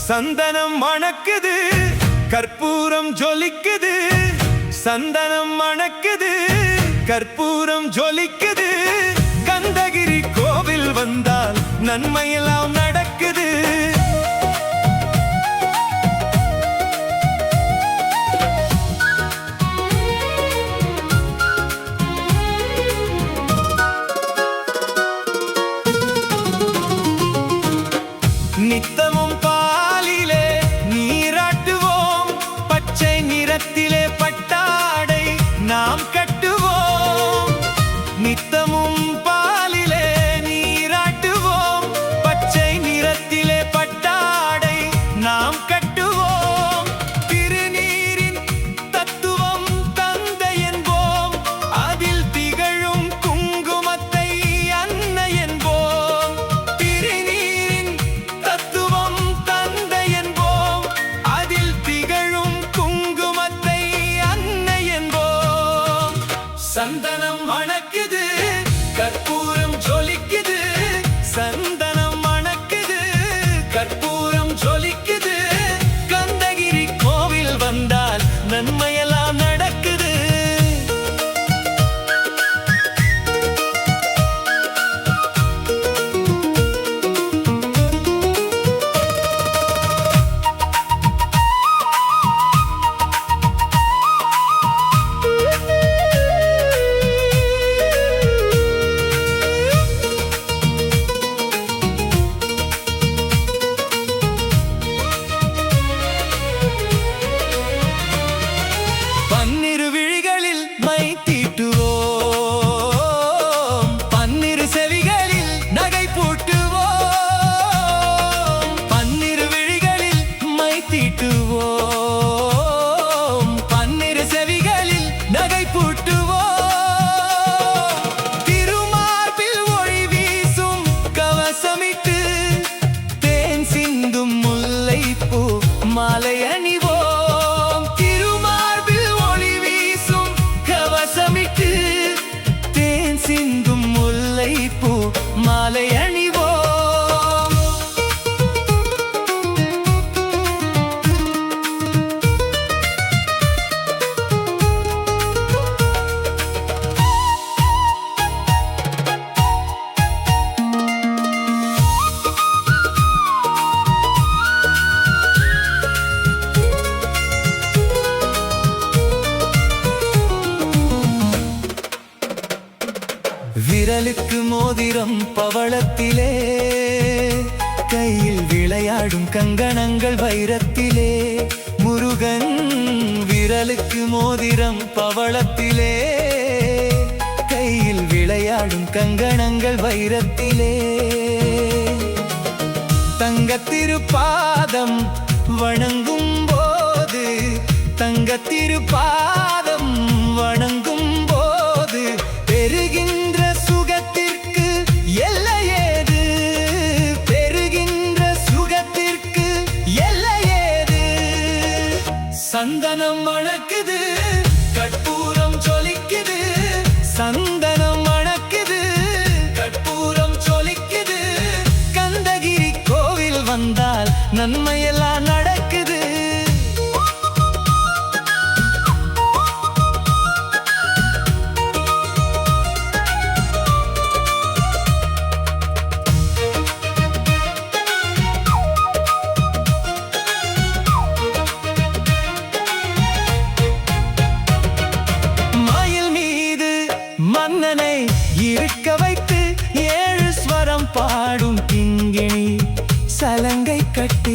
சந்தனம் மணக்குது, கற்பூரம் ஜொலிக்குது. சந்தனம் மணக்குது, கற்பூரம் ஜொலிக்குது. கந்தகிரி கோவில் வந்தால் நன்மையெல்லாம் நடக்குது. நித்தமும் பாலிலே நீராட்டுவோம், பச்சை நிறத்திலே பட்டாடை நாம் கட்டுவோம். நித்தமும் பாலிலே நீராட்டுவோம், பச்சை நிறத்திலே பட்டாடை நாம் கட்டுவோம். திருநீரின் தத்துவம் தந்தை என்போம், அதில் திகழும் குங்குமத்தை அன்னை என்போம். திருநீரின் தத்துவம் தந்தை என்போம், அதில் திகழும் குங்குமத்தை அன்னை என்போம். சந்தனம் மணக்குது, கற்பூரம் ஜொலிக்குது. சந்தனம் மணக்குது, கற்பூரம் ஜொலிக்குது. கந்தகிரி கோவில் வந்தால் நன்மையெல்லாம் நடக்குது. பன்னிரு விழிகளில் மை தீட்டுவோம், பன்னிரு செவிகளில் நகை பூட்டுவோம். பன்னிரு விழிகளில் மை தீட்டுவோம், பன்னிரு செவிகளில் நகை பூட்டுவோம். திருமார்பில் ஒளி வீசும் கவசமிட்டு தேன் சிந்தும் முல்லைப்பூ மாலை அணிவோம். தேன் சிந்தும் முல்லைப்பூ மாலை அணிவோம். விரலுக்கு மோதிரம் பவளத்திலே, கையில் விளையாடும் கங்கணங்கள் வைரத்திலே. முருகன் விரலுக்கு மோதிரம் பவளத்திலே, கையில் விளையாடும் கங்கணங்கள் வைரத்திலே. தங்கத்திருப்பாதம் வணங்கும் போது, தங்கத்திருப்பாதம் வணங்கும் போது பெறுகின்ற சுகத்திற்கு எல்லையேது, பெறுகின்ற சுகத்திற்கு எல்லையேது. சந்தனம் மணக்குது, கற்பூரம் ஜொலிக்குது. சந்தனம் மணக்குது, கற்பூரம் ஜொலிக்குது. கந்தகிரி கோவில் வந்தால் நன்மையெல்லாம் நடக்குது. மன்னனை இருக்க வைத்து 7 ஸ்வரம் பாடும் கிங்கிணி சலங்கை கட்டி